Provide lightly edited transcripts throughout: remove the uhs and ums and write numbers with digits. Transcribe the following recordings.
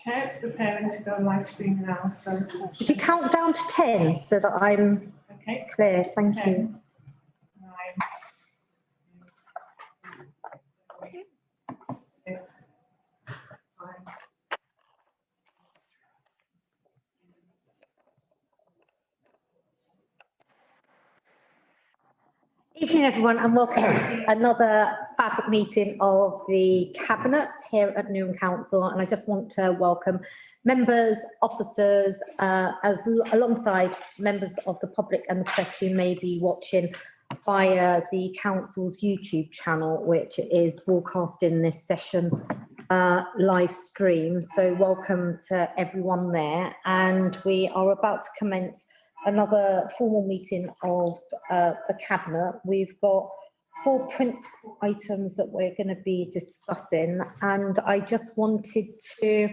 Chair, it's preparing to go live stream now, so. If you count down to 10 so that I'm Okay. clear, thank 10, you. 9, 6, 5. Evening everyone and welcome to another fab meeting of the Cabinet here at Newham Council, and I just want to welcome members, officers, alongside members of the public and the press who may be watching via the Council's YouTube channel, which is broadcasting this session live stream. So welcome to everyone there, and we are about to commence another formal meeting of the Cabinet. We've got 4 principal items that we're going to be discussing, and I just wanted to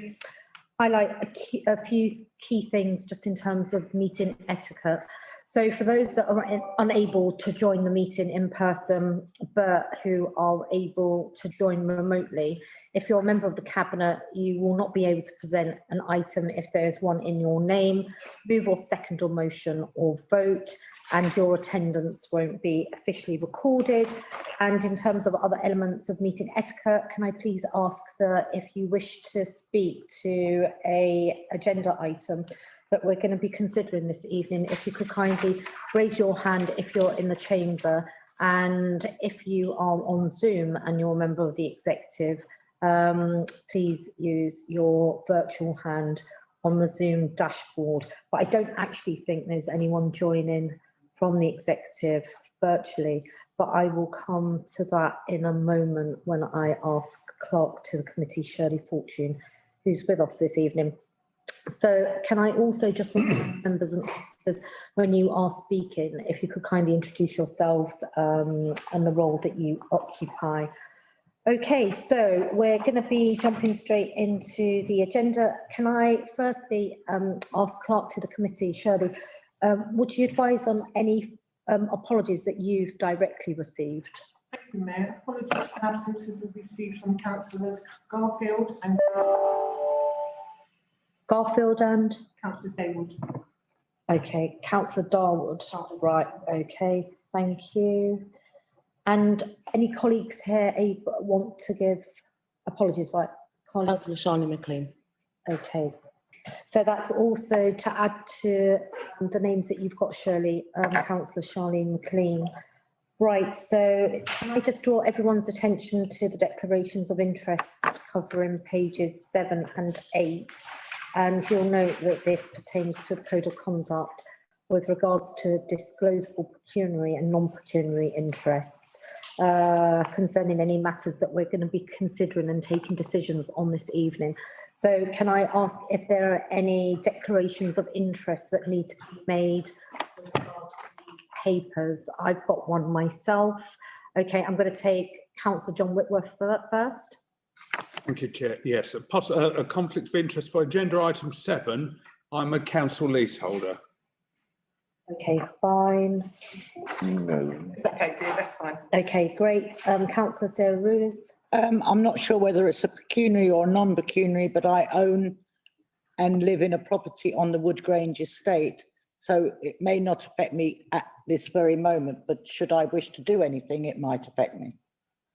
highlight a few key things just in terms of meeting etiquette. So for those that are unable to join the meeting in person, but who are able to join remotely, if you're a member of the Cabinet, you will not be able to present an item if there is one in your name, move or second or motion or vote, and your attendance won't be officially recorded. And in terms of other elements of meeting etiquette, can I please ask that if you wish to speak to an agenda item that we're going to be considering this evening, if you could kindly raise your hand if you're in the chamber, and if you are on Zoom and you're a member of the executive, please use your virtual hand on the Zoom dashboard. But I don't actually think there's anyone joining from the executive virtually, but I will come to that in a moment when I ask Clerk to the committee, Shirley Fortune, who's with us this evening. So can I also just remind members and officers, when you are speaking, if you could kindly introduce yourselves and the role that you occupy. Okay, so we're going to be jumping straight into the agenda. Can I firstly ask Clerk to the committee, Shirley, would you advise on any apologies that you've directly received? Thank you, Mayor. Apologies for absences we've received from councillors Garfield and Councillor Daywood. Okay, Councillor Darwood. Right, okay, thank you. And any colleagues here want to give apologies, like Councillor Shirley McLean. Okay, so that's also to add to the names that you've got, Shirley, Councillor Shirley McLean. Right, so can I just draw everyone's attention to the declarations of interests covering pages 7 and 8, and you'll note that this pertains to the Code of Conduct with regards to disclosable pecuniary and non-pecuniary interests concerning any matters that we're going to be considering and taking decisions on this evening. So can I ask if there are any declarations of interest that need to be made with regards to these papers? I've got one myself. Okay, I'm going to take Councillor John Whitworth first. Thank you, Chair. Yes, a conflict of interest for agenda item 7. I'm a council leaseholder. Okay, fine. No. It's okay, dear, that's fine. Okay, great. Councillor Sarah Ruiz. I'm not sure whether it's a pecuniary or non-pecuniary, but I own and live in a property on the Wood Grange estate. So it may not affect me at this very moment, but should I wish to do anything, it might affect me.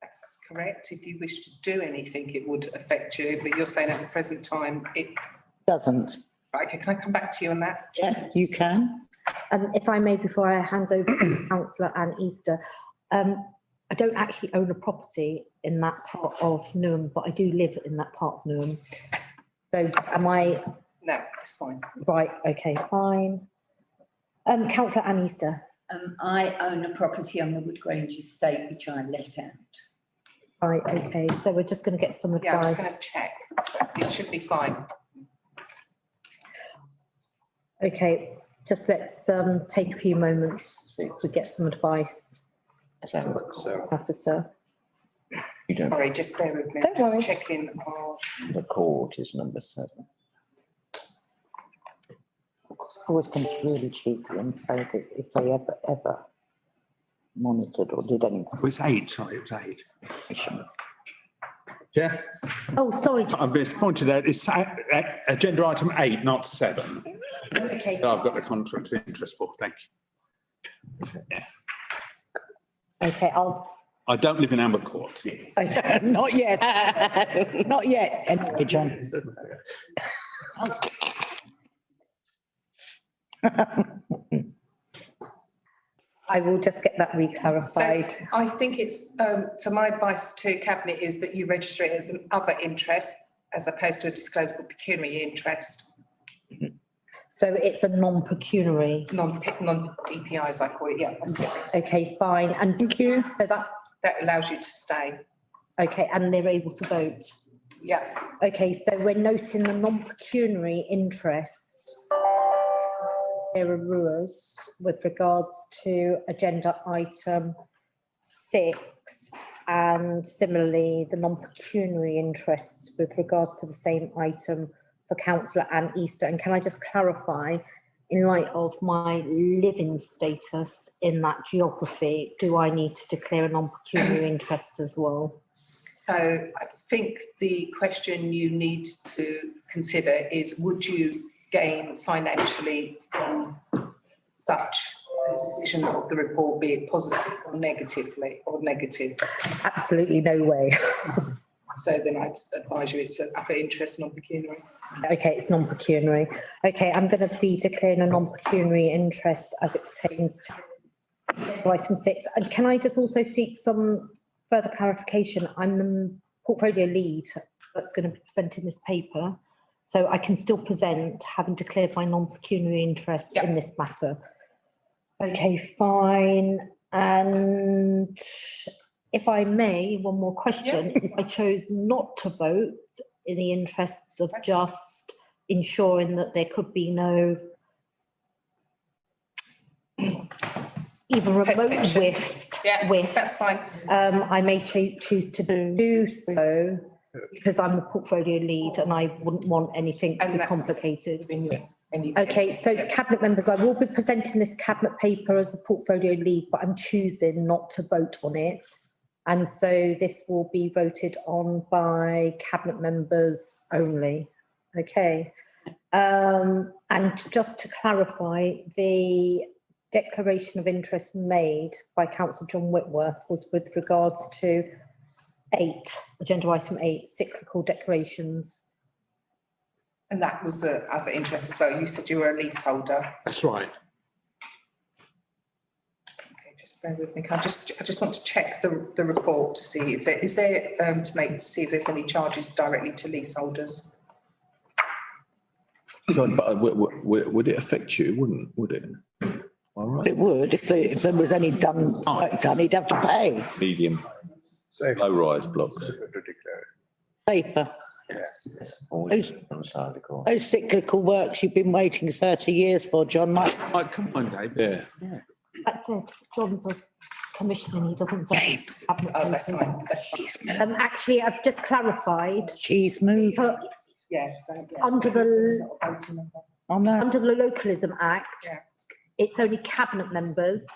That's correct. If you wish to do anything, it would affect you, but you're saying at the present time it Doesn't. Right, okay, can I come back to you on that? Yeah, you can. If I may, before I hand over to Councillor Anne Easter, I don't actually own a property in that part of Newham, but I do live in that part of Newham. So am I? No, that's fine. Right, okay, fine. Councillor Anne Easter. I own a property on the Wood Grange estate, which I let out. Right, okay, so we're just going to get some advice. Yeah, I'm just going to check. It should be fine. Okay, just let's take a few moments to get some advice. Officer. Sorry, just bear with me. Don't worry. Checking. The court is number 7. Of course, I always come really cheaply and say that if they ever monitored or did anything. It was 8, sorry, it was 8. Chair, Oh, sorry. I've been pointed out, it's agenda item 8, not 7. Okay, that I've got the conflict of interest for, thank you. okay, I don't live in Amber Court. okay. Not yet. Not yet, anyway, John. I will just get that So re-clarified. I think it's, so my advice to Cabinet is that you register it as an other interest as opposed to a disclosable pecuniary interest, So it's a non-pecuniary. non-DPIs, I call it, yeah. That's it. Okay, fine. And thank you. So That allows you to stay. okay, and they're able to vote. Yeah. Okay, so we're noting the non-pecuniary interests. Sarah Ruers with regards to agenda item 6, and similarly the non-pecuniary interests with regards to the same item for councillor Anne Easter. And can I just clarify, in light of my living status in that geography, do I need to declare a non-pecuniary interest as well? So I think the question you need to consider is, would you gain financially from such a decision of the report, be it positive or negatively or negative? Absolutely no way. So then I'd advise you it's an upper interest non-pecuniary. Okay, it's non-pecuniary. Okay, I'm going to be declaring a non-pecuniary interest as it pertains to item 6. And can I just also seek some further clarification? I'm the portfolio lead that's going to be presenting this paper. So I can still present, having declared my non-pecuniary interest in this matter. Okay, fine. And if I may, one more question. If I chose not to vote in the interests of just ensuring that there could be no even remote whiff, That's fine. I may choose to do so because I'm the portfolio lead and I wouldn't want anything to And be that's- complicated. Any- Okay, so cabinet members, I will be presenting this cabinet paper as a portfolio lead, but I'm choosing not to vote on it. And so this will be voted on by cabinet members only. Okay. And just to clarify, the declaration of interest made by Councillor John Whitworth was with regards to 8, agenda item 8, cyclical declarations. And that was other interest as well. You said you were a leaseholder. That's right. Okay, just bear with me. I just want to check the report to see if there, to see if there's any charges directly to leaseholders. John, but would it affect you? Would it? All right. It would, if there was any work done, he'd have to pay. Medium, low rise blocks. Safer. It's always on the side of the court. Those cyclical works you've been waiting 30 years for, John, might. Right, come on, Dave. Yeah. That's it. John's a commissioner, he doesn't vote. Oh, that's fine. That's fine. Actually, I've just clarified. Cheese move. Yes. Under the I know. Under the Localism Act, Yeah. it's only cabinet members.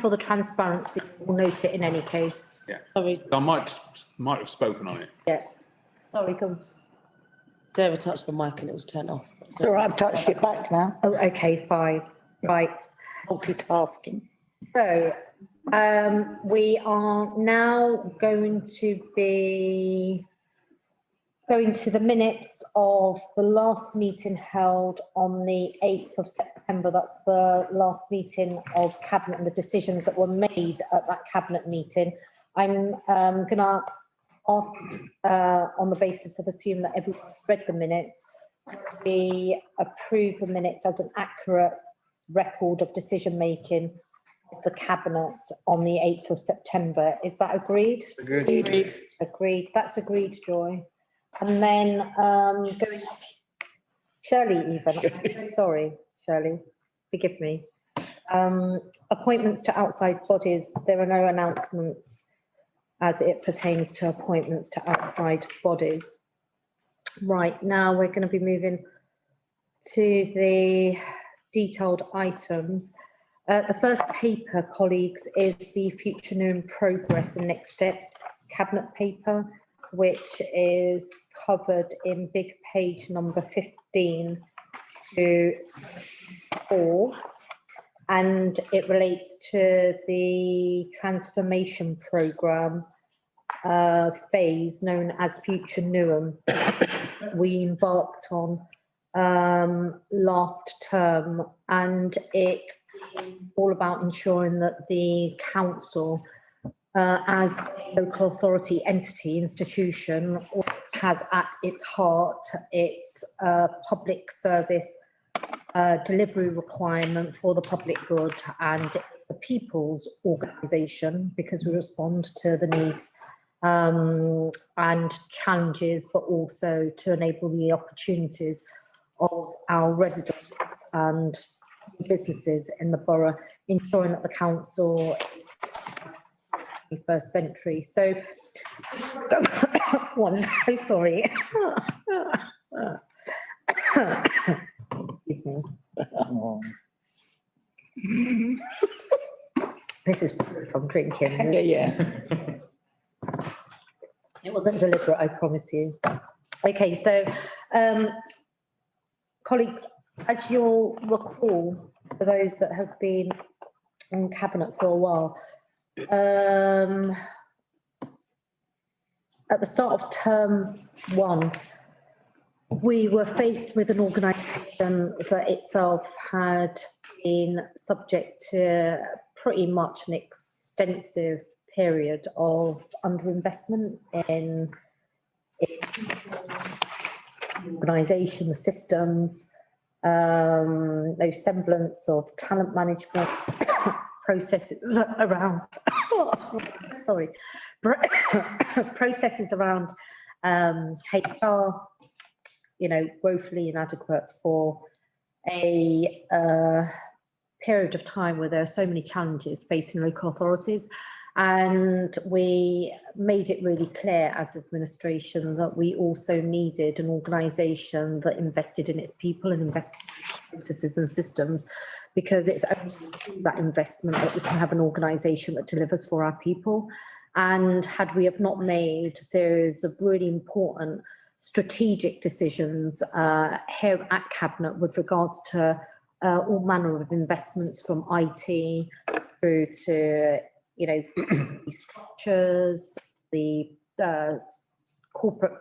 For the transparency, we'll note it in any case. Yeah. Sorry, I might have spoken on it. Yeah. Sorry, go on. Sarah touched the mic and it was turned off. So I've touched it back now. Oh, okay, fine, right. Multitasking. So, we are now going to be going to the minutes of the last meeting held on the 8th of September. That's the last meeting of cabinet and the decisions that were made at that cabinet meeting. I'm going to ask, on the basis of assuming that everyone's read the minutes, we approve the minutes as an accurate record of decision making of the cabinet on the 8th of September. Is that agreed? Agreed. Agreed. That's agreed, Joy. And then going to Shirley even. I'm so sorry, Shirley. Forgive me. Appointments to outside bodies. There are no announcements as it pertains to appointments to outside bodies. Right, now we're going to be moving to the detailed items. The first paper, colleagues, is the Future New and Progress and Next Steps Cabinet paper, which is covered in big page number 15 to 4. And it relates to the transformation programme phase known as Future Newham we embarked on last term, and it is all about ensuring that the council as a local authority entity institution has at its heart its public service delivery requirement for the public good, and it's a people's organisation because we respond to the needs and challenges, but also to enable the opportunities of our residents and businesses in the borough, ensuring that the council is 21st century. So, oh, I'm so sorry. Excuse me. This is from drinking. Yeah. It wasn't deliberate, I promise you. Okay, so colleagues, as you'll recall, for those that have been in cabinet for a while, at the start of term 1, we were faced with an organisation that itself had been subject to pretty much an extensive period of underinvestment in its organisation, the systems, no semblance of talent management, processes around, sorry, processes around HR, you know, woefully inadequate for a period of time where there are so many challenges facing local authorities. And we made it really clear as administration that we also needed an organisation that invested in its people and invested in processes and systems, because it's only through that investment that we can have an organisation that delivers for our people. And had we have not made a series of really important strategic decisions here at Cabinet with regards to all manner of investments, from IT through to, you know, structures, the corporate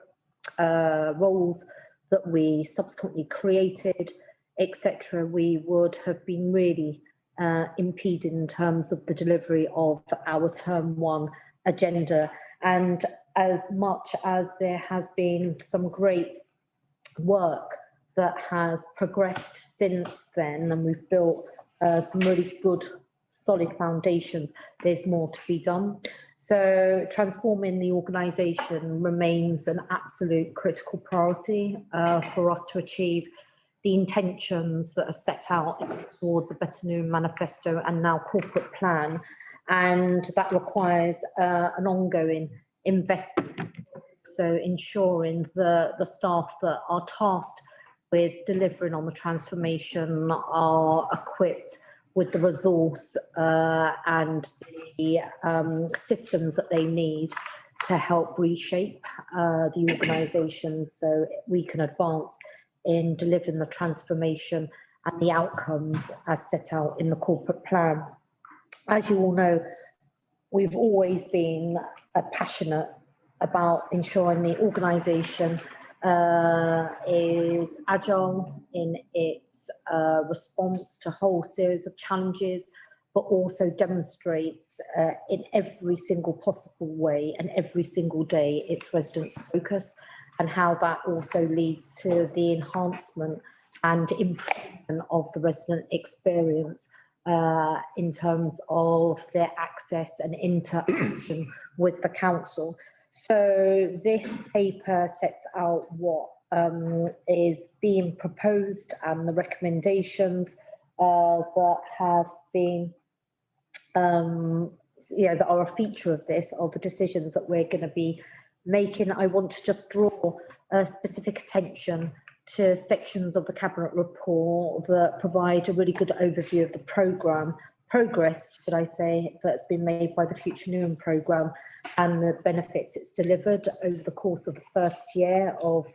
roles that we subsequently created, etc., we would have been really impeded in terms of the delivery of our term 1 agenda. And as much as there has been some great work that has progressed since then, and we've built some really good solid foundations, there's more to be done. So transforming the organisation remains an absolute critical priority for us to achieve the intentions that are set out towards a Better New Manifesto and now corporate plan. And that requires an ongoing investment. So ensuring the staff that are tasked with delivering on the transformation are equipped with the resource and the systems that they need to help reshape the organisation so we can advance in delivering the transformation and the outcomes as set out in the corporate plan. As you all know, we've always been passionate about ensuring the organisation is agile in its response to a whole series of challenges, but also demonstrates in every single possible way and every single day its residents' focus, and how that also leads to the enhancement and improvement of the resident experience in terms of their access and interaction with the council. So this paper sets out what is being proposed and the recommendations that have been, that are a feature of this, of the decisions that we're going to be making. I want to just draw specific attention to sections of the Cabinet report that provide a really good overview of the progress, should I say, that's been made by the Future Newham programme and the benefits it's delivered over the course of the first year of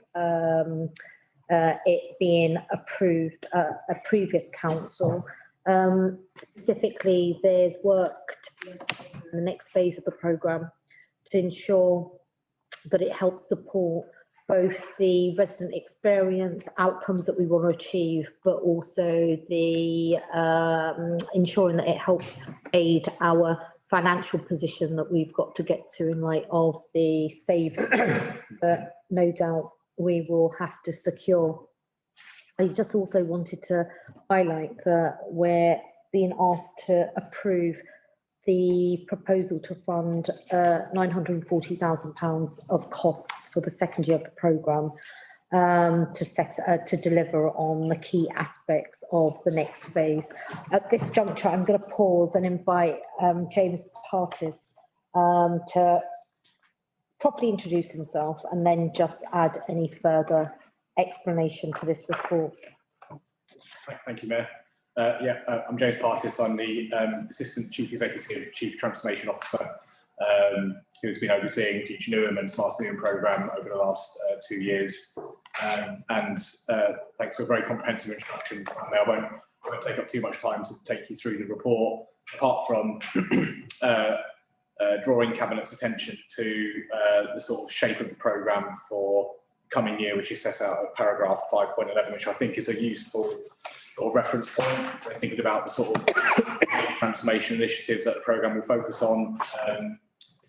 it being approved a previous council. Specifically, there's work to be undertaken in the next phase of the programme to ensure that it helps support both the resident experience outcomes that we want to achieve, but also the ensuring that it helps aid our financial position that we've got to get to in light of the savings that no doubt we will have to secure. I just also wanted to highlight that we're being asked to approve the proposal to fund £940,000 of costs for the second year of the programme to deliver on the key aspects of the next phase. At this juncture, I'm going to pause and invite James Partis to properly introduce himself and then just add any further explanation to this report. Thank you, Mayor. I'm James Partis. I'm the Assistant Chief Executive, Chief Transformation Officer, who's been overseeing Future Newham and Smart Newham programme over the last 2 years. Thanks for a very comprehensive introduction. I won't take up too much time to take you through the report, apart from drawing Cabinet's attention to the sort of shape of the programme for coming year, which is set out at paragraph 5.11, which I think is a useful sort of reference point. We're thinking about the sort of transformation initiatives that the programme will focus on,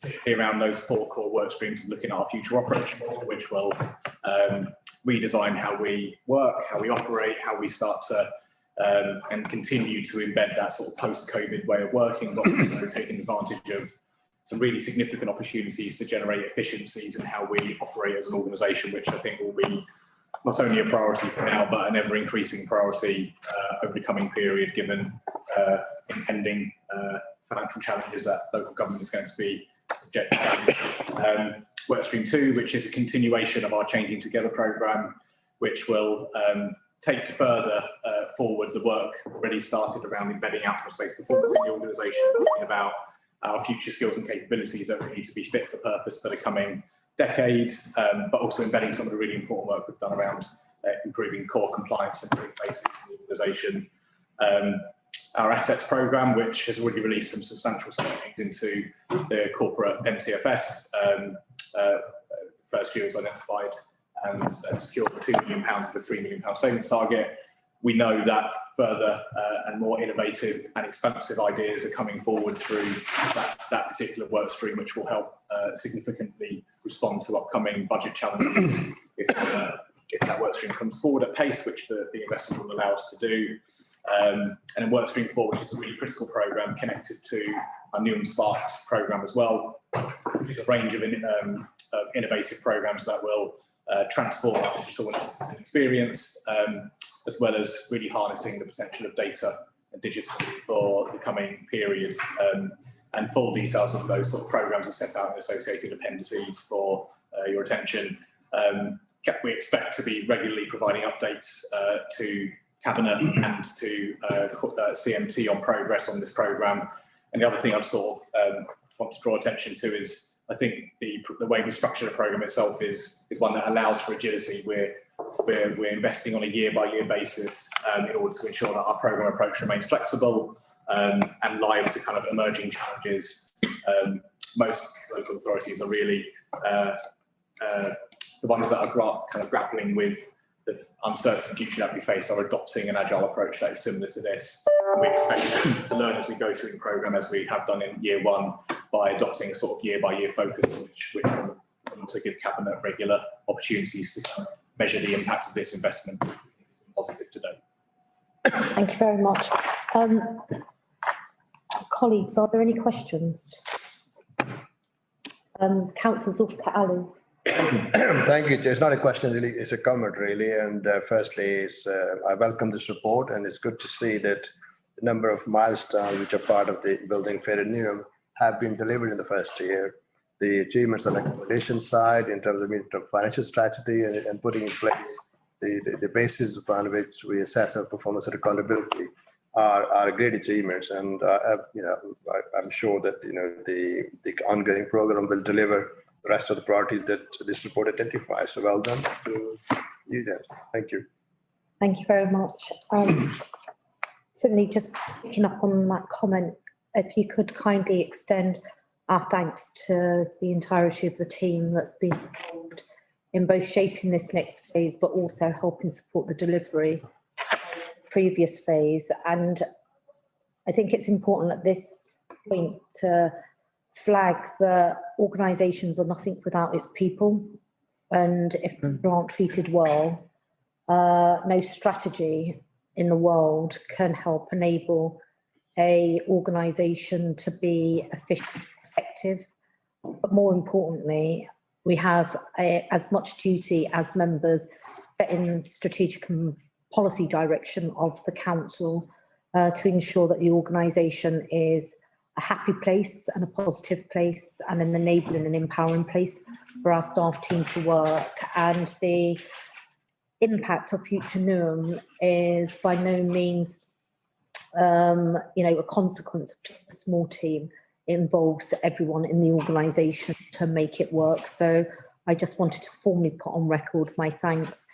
particularly around those 4 core work streams of looking at our future operation model, which will redesign how we work, how we operate, how we start to and continue to embed that sort of post-COVID way of working, but also taking advantage of some really significant opportunities to generate efficiencies in how we operate as an organisation, which I think will be not only a priority for now, but an ever increasing priority over the coming period, given impending financial challenges that local government is going to be subject to. Workstream 2, which is a continuation of our Changing Together programme, which will take further forward the work already started around embedding outcomes-based performance in the organisation, thinking about our future skills and capabilities that we need to be fit for purpose for the coming decade, but also embedding some of the really important work we've done around improving core compliance and basics in the organisation. Our assets programme, which has already released some substantial savings into the corporate MTFS, first year was identified and secured £2 million of the £3 million savings target. We know that further and more innovative and expansive ideas are coming forward through that particular work stream, which will help significantly respond to upcoming budget challenges if that work stream comes forward at pace, which the investment will allow us to do. And then work stream 4, which is a really critical programme connected to our Newham Sparks programme as well, which is a range of innovative programmes that will transform our digital and experience, as well as really harnessing the potential of data and digital for the coming period. And full details of those sort of programmes are set out in associated appendices for your attention. We expect to be regularly providing updates to Cabinet and to CMT on progress on this programme. And the other thing I'd sort of want to draw attention to is, I think the way we structure the programme itself is one that allows for agility. We're investing on a year-by-year basis in order to ensure that our programme approach remains flexible and live to kind of emerging challenges. Most local authorities are really the ones that are kind of grappling with the uncertain future that we face, are adopting an agile approach that is similar to this. And we expect to learn as we go through the programme, as we have done in year 1, by adopting a sort of year-by-year focus, which will also give Cabinet regular opportunities to kind of measure the impact of this investment, which is positive today. Thank you very much. Colleagues, are there any questions? Councillor Zulfikar Ali. Thank you. It's not a question really, it's a comment really. And firstly, I welcome this report, and it's good to see that the number of milestones which are part of the building fair in Newham have been delivered in the first year. the achievements on the accommodation side in terms of financial strategy and putting in place the basis upon which we assess our performance and accountability are great achievements. And, I'm sure that, the ongoing program will deliver the rest of the priorities that this report identifies. So well done to you, James. Thank you. Thank you very much. Certainly just picking up on that comment, if you could kindly extend our thanks to the entirety of the team that's been involved in both shaping this next phase, but also helping support the delivery of the previous phase. And I think it's important at this point to flag that organisations are nothing without its people. And if people aren't treated well, no strategy in the world can help enable a organisation to be efficient, effective. But more importantly, we have as much duty as members setting strategic and policy direction of the council to ensure that the organisation is a happy place and a positive place and an enabling and empowering place for our staff team to work. And the impact of Future Newham is by no means, a consequence of just a small team. It involves everyone in the organisation to make it work. So I just wanted to formally put on record my thanks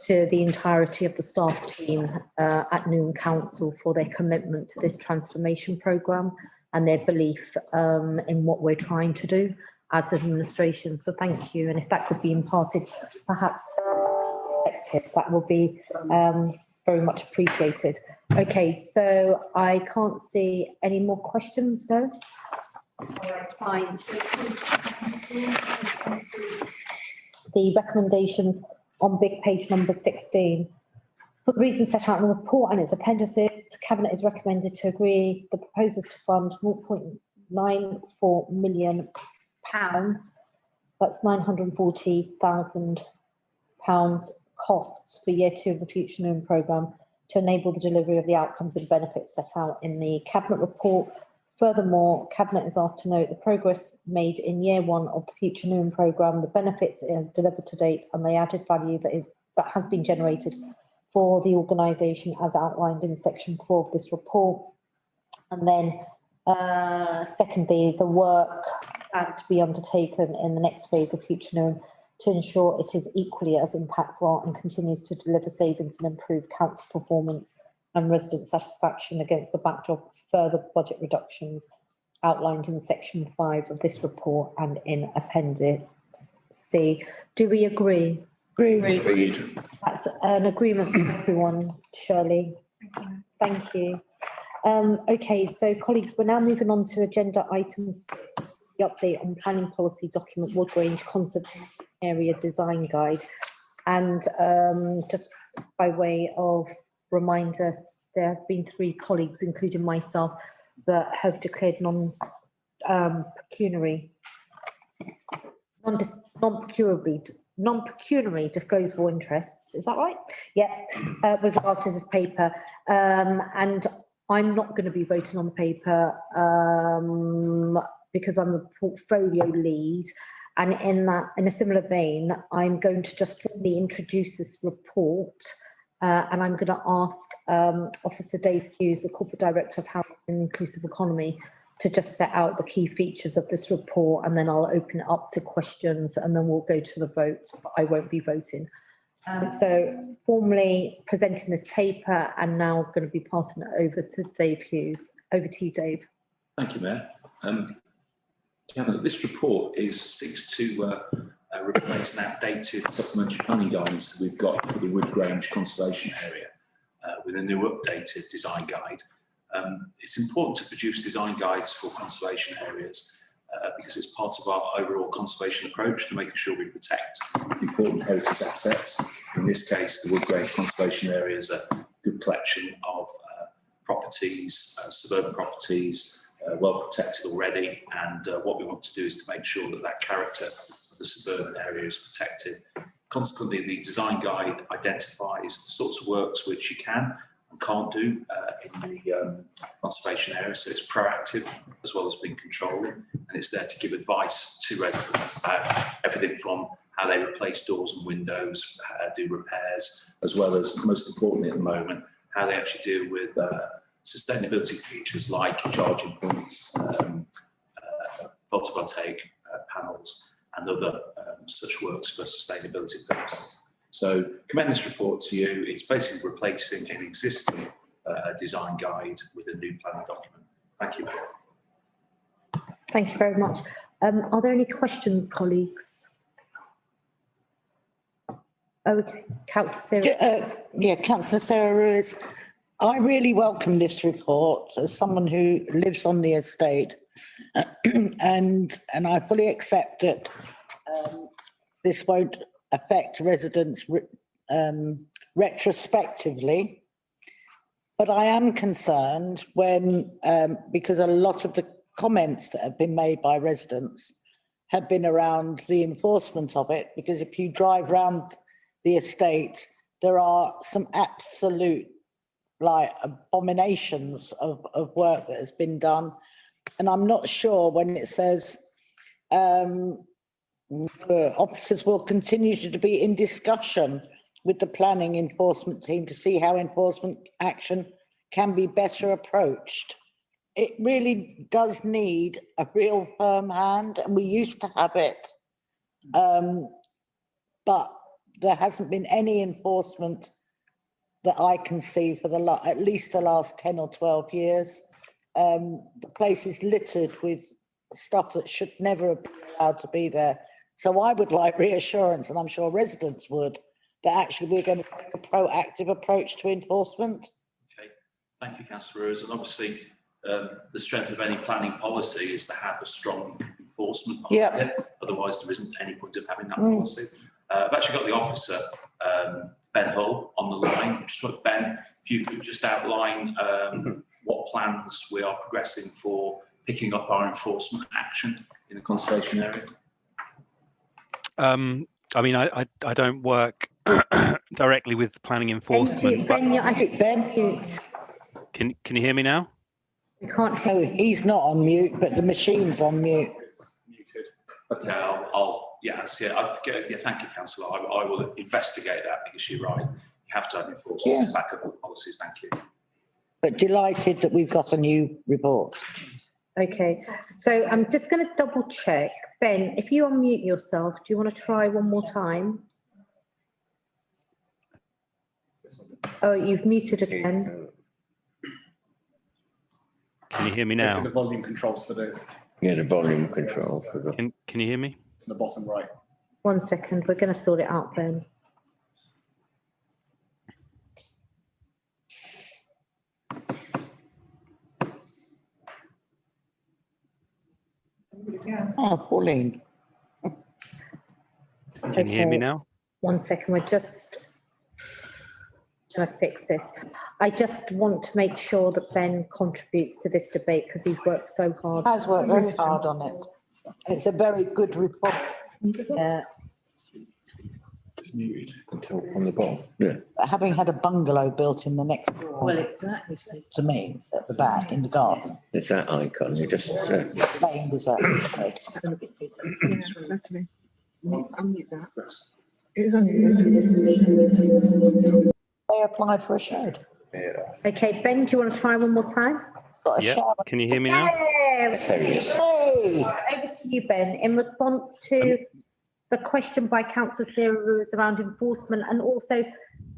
to the entirety of the staff team at Newham Council for their commitment to this transformation programme and their belief in what we're trying to do as an administration. So thank you. And if that could be imparted, perhaps that will be very much appreciated. Okay, so I can't see any more questions, though. All right, fine. So the recommendations on big page number 16. For the reasons set out in the report and its appendices, Cabinet is recommended to agree the proposals to fund £0.94 million. That's £940,000 costs for year 2 of the Future Newham programme to enable the delivery of the outcomes and benefits set out in the Cabinet report. Furthermore, Cabinet is asked to note the progress made in year 1 of the Future Newham programme, the benefits it has delivered to date, and the added value that has been generated for the organisation as outlined in section 4 of this report. And then secondly, the work to be undertaken in the next phase of Future Newham to ensure it is equally as impactful and continues to deliver savings and improve council performance and resident satisfaction against the backdrop of further budget reductions outlined in section 5 of this report and in appendix C. Do we agree? Agreed. That's an agreement for everyone, Shirley. Thank you. Okay, so colleagues, we're now moving on to agenda item 6, the update on planning policy document Wood Grange Conservation Area Design Guide. And just by way of reminder, there have been 3 colleagues, including myself, that have declared non-pecuniary disclosable interests. Is that right? Yeah, with regards to this paper. And I'm not going to be voting on the paper because I'm the portfolio lead. And in a similar vein, I'm going to just formally introduce this report. And I'm going to ask Officer Dave Hughes, the Corporate Director of Housing and Inclusive Economy, to just set out the key features of this report, and then I'll open it up to questions, and then we'll go to the vote, but I won't be voting. So formally presenting this paper, and now going to be passing it over to Dave Hughes. Over to you, Dave. Thank you, Mayor. This report seeks to replace an outdated supplementary planning guidance that we've got for the Wood Grange Conservation Area with a new updated design guide. It's important to produce design guides for conservation areas because it's part of our overall conservation approach to making sure we protect important heritage assets. In this case, the Wood Grange Conservation Area is a good collection of properties, suburban properties, well protected already. And what we want to do is to make sure that that character of the suburban area is protected. Consequently, the design guide identifies the sorts of works which you can and can't do in the conservation area. So it's proactive as well as being controlling, and it's there to give advice to residents about everything from how they replace doors and windows, do repairs, as well as, most importantly at the moment, how they actually deal with sustainability features like charging points, photovoltaic panels, and other such works for sustainability purposes. So commend this report to you. It's basically replacing an existing design guide with a new planning document. Thank you. Thank you very much. Are there any questions, colleagues? Okay, Councillor Sarah. Yeah, Councillor Sarah Ruiz. I really welcome this report as someone who lives on the estate, and I fully accept that this won't affect residents retrospectively. But I am concerned when, because a lot of the comments that have been made by residents have been around the enforcement of it, because if you drive round the estate, there are some absolute abominations of work that has been done. And I'm not sure when it says officers will continue to be in discussion with the planning enforcement team to see how enforcement action can be better approached. It really does need a real firm hand, and we used to have it. But there hasn't been any enforcement that I can see for at least the last 10 or 12 years. The place is littered with stuff that should never have been allowed to be there. So I would like reassurance, and I'm sure residents would, that actually we're going to take a proactive approach to enforcement. Okay, thank you, Councillor Rose. And obviously, the strength of any planning policy is to have a strong enforcement behind it. Otherwise, there isn't any point of having that policy. I've actually got the officer, Ben Hull, on the line. Just want Ben, if you could just outline what plans we are progressing for picking up our enforcement action in the conservation area. I mean, I don't work directly with planning enforcement. Can you hear me now? You can't hear. No, he's not on mute, but the machine's on mute. Muted. Okay, yeah, thank you, Councillor. I will investigate that because you're right. You have to have enforcement to back up the policies. Thank you. But delighted that we've got a new report. Okay, so I'm just going to double check. Ben, if you unmute yourself, do you want to try one more time? Oh, you've muted again. Can you hear me now? The volume controls for the. Yeah, the volume control for the. Can you hear me? The bottom right. 1 second, we're going to sort it out, Ben. Oh, Pauline. Can you hear me now? 1 second, we're just going to fix this. I just want to make sure that Ben contributes to this debate because he's worked so hard. Has worked very hard on it. And it's a very good report. Yeah. It's muted until on the bottom. Yeah. Having had a bungalow built in the next door. Well, exactly. To me, at the back in the garden. It's that icon. You just Plain dessert. Yeah, exactly. Unmute that. They applied for a shed. Okay, Ben, do you want to try one more time? Got a shower. Can you hear me now? Hey, over to you, Ben. In response to the question by Councillor Sarah Ruiz around enforcement, and also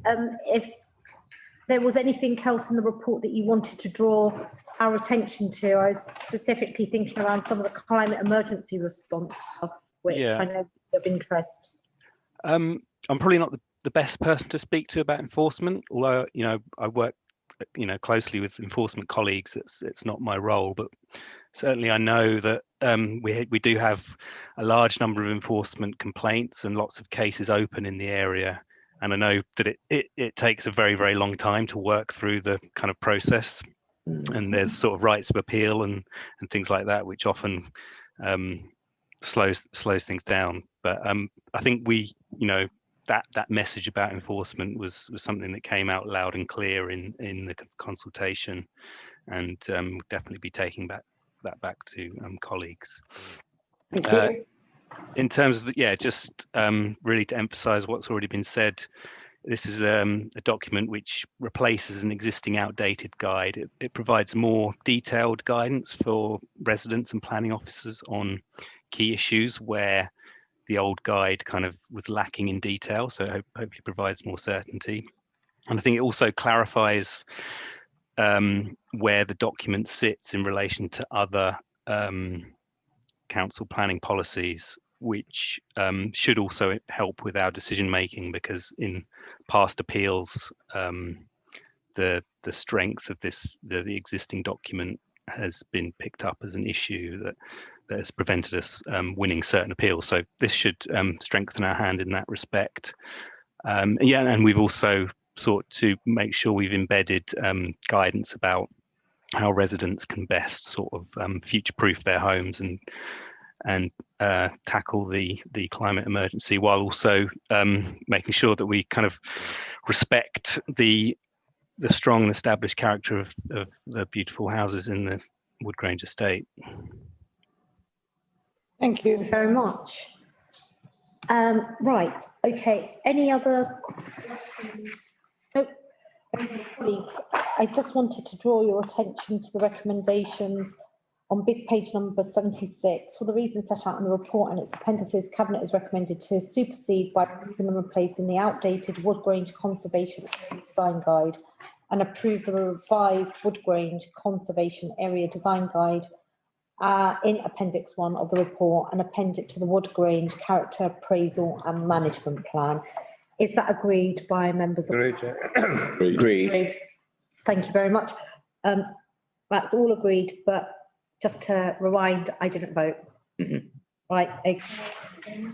if there was anything else in the report that you wanted to draw our attention to. I was specifically thinking around some of the climate emergency response stuff, which I know is of interest. I'm probably not the best person to speak to about enforcement, although, I work, closely with enforcement colleagues. It's not my role, but certainly I know that we do have a large number of enforcement complaints and lots of cases open in the area. And I know that it takes a very, very long time to work through the kind of process. And there's sort of rights of appeal and things like that, which often slows things down. But I think that message about enforcement was something that came out loud and clear in the consultation, and definitely be taking that back to colleagues. In terms of just really to emphasize what's already been said, this is a document which replaces an existing outdated guide. It provides more detailed guidance for residents and planning officers on key issues where the old guide kind of was lacking in detail, so hopefully provides more certainty. And I think it also clarifies where the document sits in relation to other council planning policies, which should also help with our decision making, because in past appeals, the strength of the existing document has been picked up as an issue that has prevented us winning certain appeals. So this should strengthen our hand in that respect. And we've also sought to make sure we've embedded guidance about how residents can best sort of future-proof their homes and tackle the climate emergency, while also making sure that we kind of respect the strong and established character of the beautiful houses in the Wood Grange estate. Thank you very much. Right, okay, any other questions? Nope. Okay, colleagues, I just wanted to draw your attention to the recommendations on big page number 76. For the reasons set out in the report and its appendices, Cabinet is recommended to supersede by removing and replacing the outdated Wood Grange Conservation Area Design Guide and approve the revised Wood Grange Conservation Area Design Guide in Appendix 1 of the report, and append it to the Wood Grange Character Appraisal and Management Plan. Is that agreed by members of? Agreed. Thank you very much. That's all agreed, but just to rewind, I didn't vote. Right. Okay.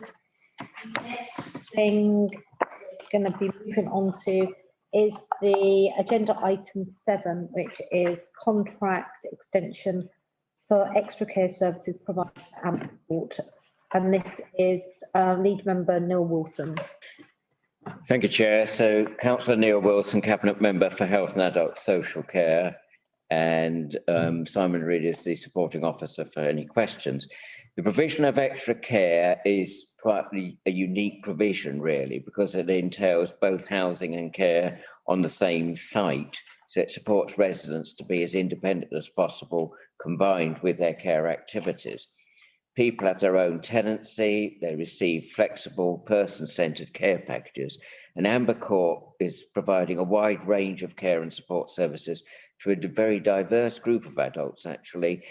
Next thing we're going to be moving on to is the agenda item 7, which is contract extension for extra care services provided to Amport. And this is lead member Neil Wilson. Thank you, Chair. So Councillor Neil Wilson, Cabinet Member for Health and Adult Social Care, and Simon Reid is the supporting officer for any questions. The provision of extra care is quite a unique provision, really, because it entails both housing and care on the same site. So it supports residents to be as independent as possible, combined with their care activities. People have their own tenancy, they receive flexible, person-centred care packages, and Amber Court is providing a wide range of care and support services to a very diverse group of adults, actually,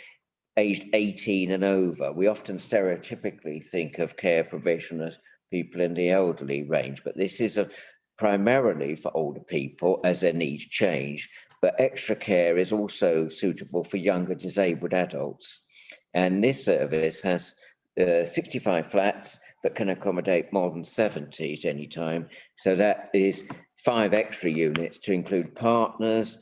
aged 18 and over. We often stereotypically think of care provision as people in the elderly range, but this is primarily for older people as their needs change, but extra care is also suitable for younger disabled adults. And this service has 65 flats that can accommodate more than 70 at any time. So that is 5 extra units to include partners,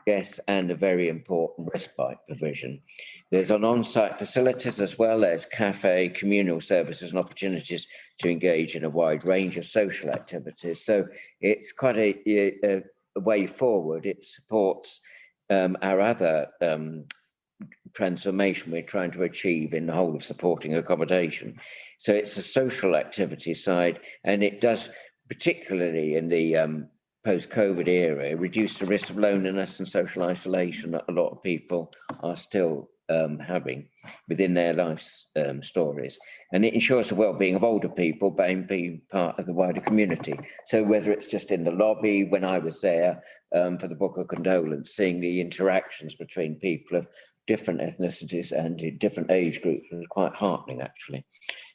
guests, and a very important respite provision. There's on-site facilities as well as cafe, communal services and opportunities to engage in a wide range of social activities. So it's quite a way forward. It supports our other transformation we're trying to achieve in the whole of supporting accommodation. So it's a social activity side, and it does, particularly in the post-COVID era, reduce the risk of loneliness and social isolation that a lot of people are still having within their life stories. And it ensures the well-being of older people by being part of the wider community. So whether it's just in the lobby, when I was there for the Book of Condolence, seeing the interactions between people of different ethnicities and different age groups was quite heartening, actually.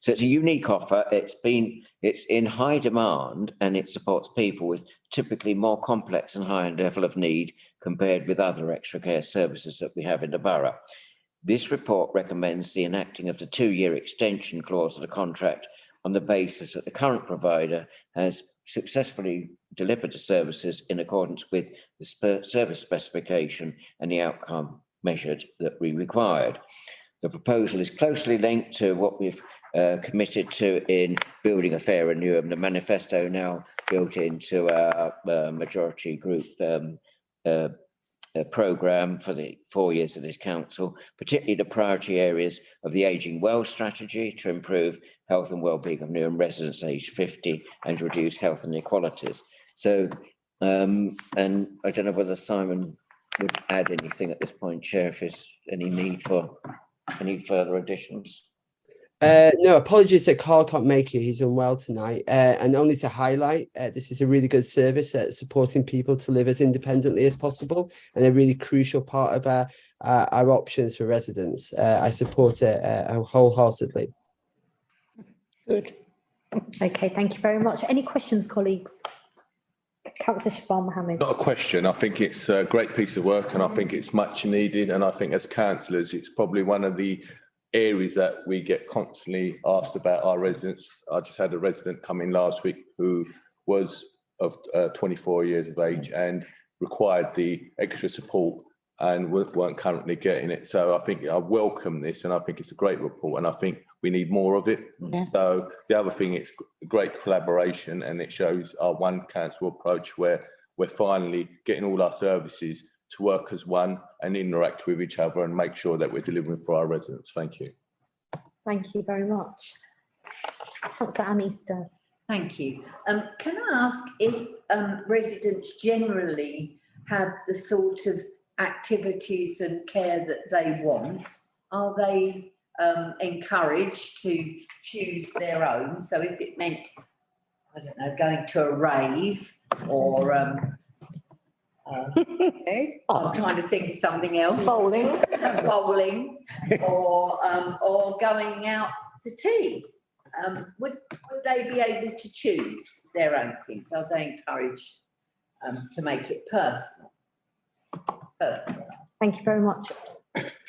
So it's a unique offer. It's in high demand, and it supports people with typically more complex and higher level of need compared with other extra care services that we have in the borough. This report recommends the enacting of the 2-year extension clause of the contract on the basis that the current provider has successfully delivered the services in accordance with the service specification and the outcome measured that we required. The proposal is closely linked to what we've committed to in building a fairer Newham. The manifesto now built into our majority group programme for the 4 years of this council, particularly the priority areas of the Ageing Well strategy to improve health and wellbeing of Newham residents aged 50 and to reduce health inequalities. So, and I don't know whether Simon would add anything at this point, Chair, if there's any need for any further additions. No, apologies that Carl can't make it. He's unwell tonight. And only to highlight, this is a really good service at supporting people to live as independently as possible, and a really crucial part of our options for residents. I support it wholeheartedly. Good. Okay, thank you very much. Any questions, colleagues? Councillor Shabal Mohammed. Not a question. I think it's a great piece of work and I think it's much needed. And I think as councillors, it's probably one of the areas that we get constantly asked about our residents. I just had a resident come in last week who was of 24 years of age and required the extra support and weren't currently getting it. So I think I welcome this and I think it's a great report and I think we need more of it. Yeah. So the other thing, it's great collaboration and it shows our one council approach where we're finally getting all our services to work as one and interact with each other and make sure that we're delivering for our residents. Thank you. Thank you very much. Councillor Annister. Thank you. Can I ask if residents generally have the sort of activities and care that they want? Are they encouraged to choose their own? So if it meant, I don't know, going to a rave or I'm trying to think of something else. Bowling, or going out to tea. Would they be able to choose their own things? Are they encouraged to make it personal? Thank you very much.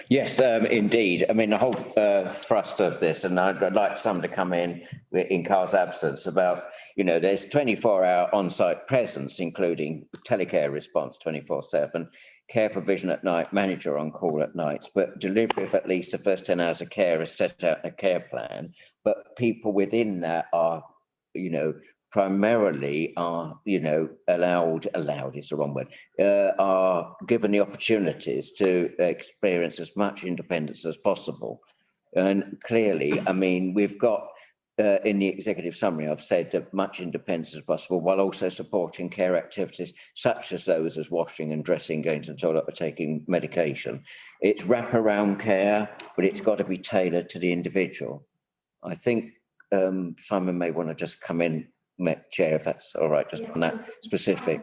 Yes, indeed. I mean, the whole thrust of this, and I'd like someone to come in Carl's absence about, you know, there's 24-hour on-site presence, including telecare response 24/7, care provision at night, manager on call at nights, but delivery of at least the first 10 hours of care is set out in a care plan. But people within that are, you know, primarily are, you know, allowed is the wrong word, are given the opportunities to experience as much independence as possible. And clearly, I mean, we've got in the executive summary, I've said that much independence as possible while also supporting care activities such as those as washing and dressing, going to the toilet or taking medication. It's wraparound care, but it's got to be tailored to the individual. I think Simon may want to just come in, Chair, if that's all right, just on that specific.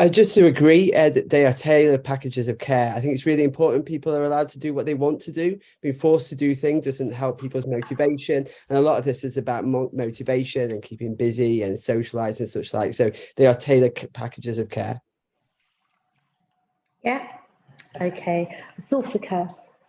Just to agree, that they are tailored packages of care. I think it's really important people are allowed to do what they want to do. Being forced to do things doesn't help people's motivation. And a lot of this is about motivation and keeping busy and socialising and such like. So they are tailored packages of care. Yeah. Okay. Sulfur.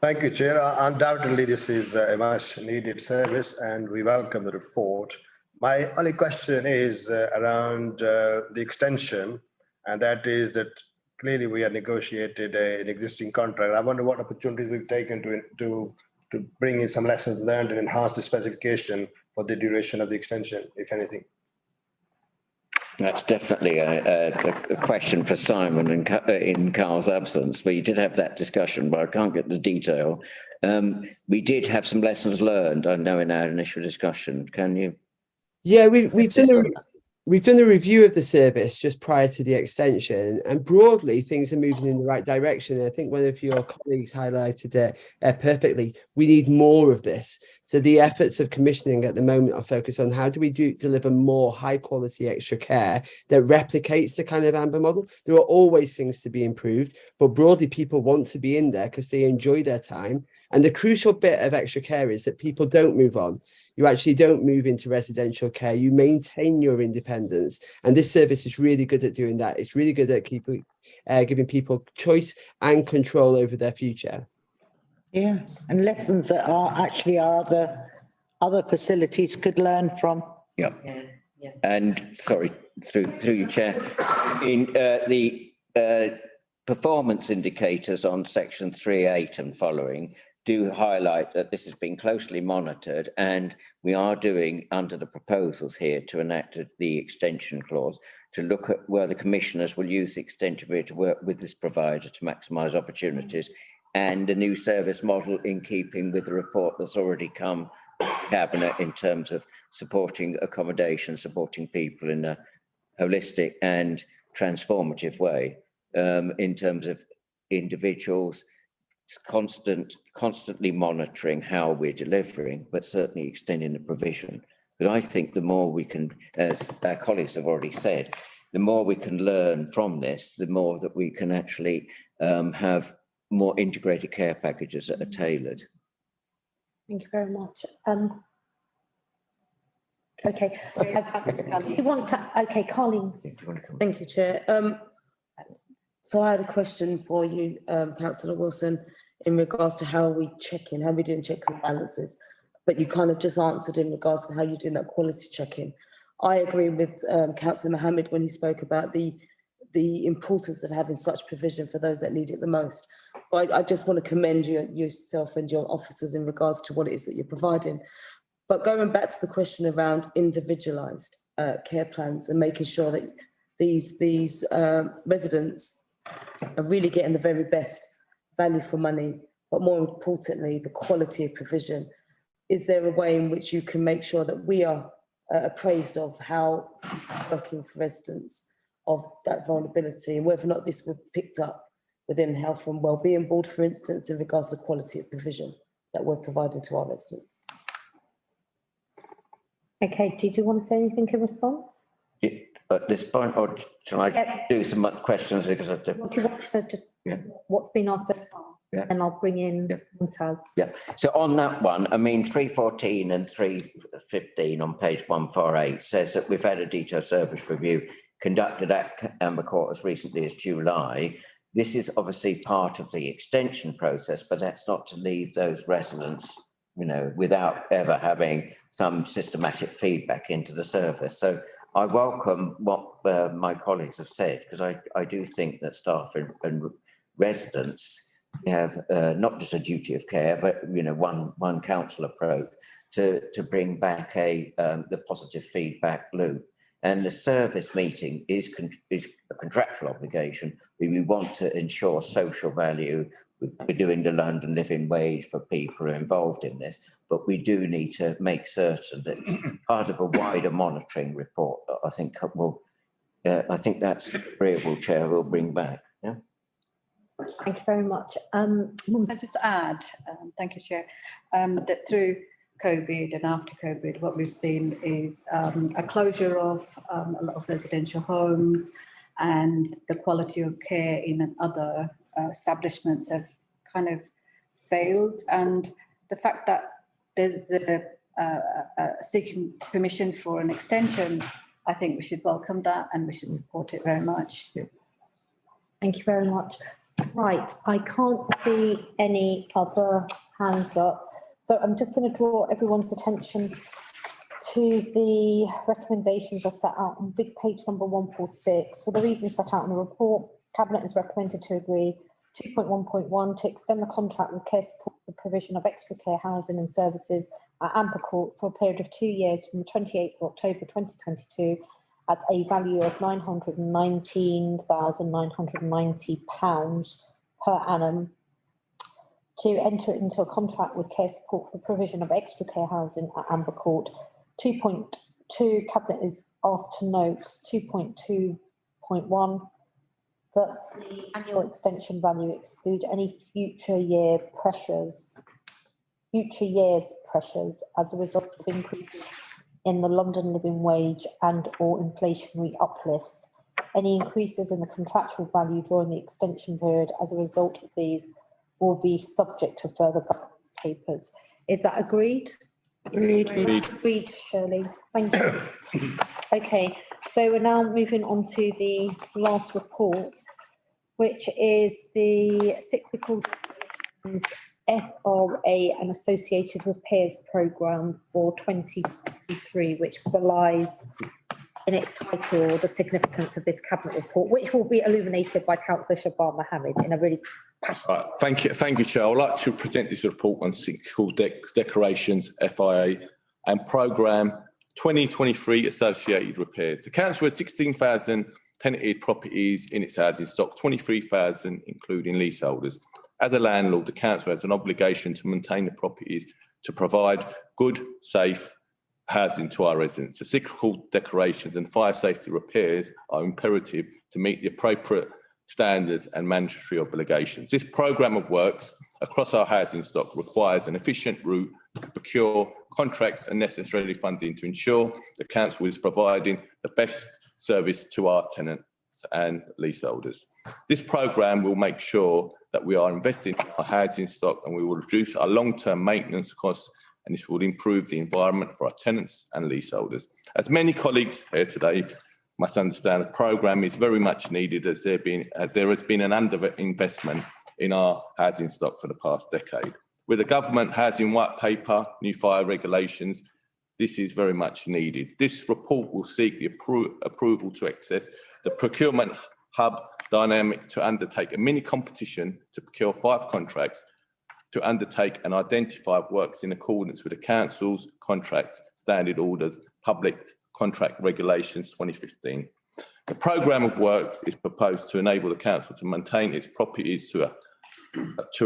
Thank you, Chair. Undoubtedly, this is a much needed service and we welcome the report. My only question is around the extension, and that is that clearly we have negotiated an existing contract. I wonder what opportunities we've taken to bring in some lessons learned and enhance the specification for the duration of the extension, if anything. That's definitely a question for Simon in Carl's absence. We did have that discussion, but I can't get the detail. We did have some lessons learned, I know, in our initial discussion. Can you? Yeah, we've done a review of the service just prior to the extension, and broadly things are moving in the right direction. I think one of your colleagues highlighted it perfectly. We need more of this. So the efforts of commissioning at the moment are focused on how do we deliver more high quality extra care that replicates the kind of Amber model. There are always things to be improved, but broadly people want to be in there because they enjoy their time. And the crucial bit of extra care is that people don't move on. You actually don't move into residential care. You maintain your independence. And this service is really good at doing that. It's really good at giving people choice and control over their future. Yeah, and lessons that are actually other facilities could learn from. Yeah. And sorry, through you, Chair, in the performance indicators on section 3.8 and following, do highlight that this has been closely monitored, and we are doing, under the proposals here, to enact the extension clause, to look at where the commissioners will use the extension period to work with this provider to maximise opportunities, and a new service model in keeping with the report that's already come to Cabinet in terms of supporting accommodation, supporting people in a holistic and transformative way, in terms of individuals, constantly monitoring how we're delivering, but certainly extending the provision. But I think the more we can, as our colleagues have already said, the more we can learn from this, the more that we can actually have more integrated care packages that are tailored. Thank you very much. Okay. Do you want to, okay, Colleen. Thank you, Chair. So I had a question for you, Councillor Wilson, in regards to how we doing checks and balances, but you kind of just answered in regards to how you're doing that quality checking. I agree with Councillor Mohammed when he spoke about the importance of having such provision for those that need it the most. So I just want to commend yourself and your officers in regards to what it is that you're providing. But going back to the question around individualised care plans and making sure that these residents are really getting the very best value for money, but more importantly, the quality of provision. Is there a way in which you can make sure that we are appraised of how working for residents of that vulnerability, and whether or not this was picked up within Health and Wellbeing Board, for instance, in regards to the quality of provision that we're providing to our residents? Okay, did you want to say anything in response? At this point, or shall I do some questions because I do? What do you want to just, what's been asked so far? Yeah. And I'll bring in Mumtaz. Yeah, so on that one, I mean, 314 and 315 on page 148 says that we've had a detailed service review conducted at Amber Court as recently as July. This is obviously part of the extension process, but that's not to leave those residents, you know, without ever having some systematic feedback into the service. So I welcome what my colleagues have said, because I do think that staff and residents have not just a duty of care, but, you know, one council approach to bring back the positive feedback loop. And the service meeting is a contractual obligation. We want to ensure social value. We're doing the London living wage for people who are involved in this, but we do need to make certain that it's part of a wider monitoring report. I think I think that's agreeable, Chair. We'll bring back. Yeah. Thank you very much. I just add, thank you, Chair, that through COVID and after COVID, what we've seen is a closure of a lot of residential homes, and the quality of care in other establishments have kind of failed. And the fact that there's seeking permission for an extension, I think we should welcome that and we should support it very much. Yeah. Thank you very much. Right, I can't see any other hands up. So I'm just going to draw everyone's attention to the recommendations as set out on big page number 146. For the reasons set out in the report, Cabinet is recommended to agree 2.1.1 to extend the contract with Care Support for the provision of extra care housing and services at Amber Court for a period of 2 years from the 28th of October 2022 at a value of £919,990 per annum, to enter into a contract with Care Support for the provision of extra care housing at Amber Court. 2.2, Cabinet is asked to note 2.2.1 that the annual extension value exclude any future years pressures as a result of increases in the London living wage and or inflationary uplifts. Any increases in the contractual value during the extension period as a result of these will be subject to further governance papers. Is that agreed? Agreed. Agreed, Shirley. Thank you. Okay, so we're now moving on to the last report, which is the cyclical FRA and associated repairs programme for 2023, which belies in its title the significance of this Cabinet report, which will be illuminated by Councillor Shabar Mohammed in a really Right, thank you, Chair. I'd like to present this report on called Decorations FIA and Programme 2023 Associated Repairs. The council has 16,000 tenanted properties in its housing stock, 23,000 including leaseholders. As a landlord, the council has an obligation to maintain the properties to provide good, safe housing to our residents. The cyclical decorations and fire safety repairs are imperative to meet the appropriate standards and mandatory obligations. This programme of works across our housing stock requires an efficient route to procure contracts and necessary funding to ensure the council is providing the best service to our tenants and leaseholders. This programme will make sure that we are investing in our housing stock and we will reduce our long-term maintenance costs, and this will improve the environment for our tenants and leaseholders. As many colleagues here today must understand, the programme is very much needed as there has been an underinvestment in our housing stock for the past decade. With the government housing white paper, new fire regulations, this is very much needed. This report will seek the approval to access the procurement hub dynamic to undertake a mini competition to procure 5 contracts to undertake and identify works in accordance with the council's contract standard orders, public contract regulations 2015. The programme of works is proposed to enable the council to maintain its properties to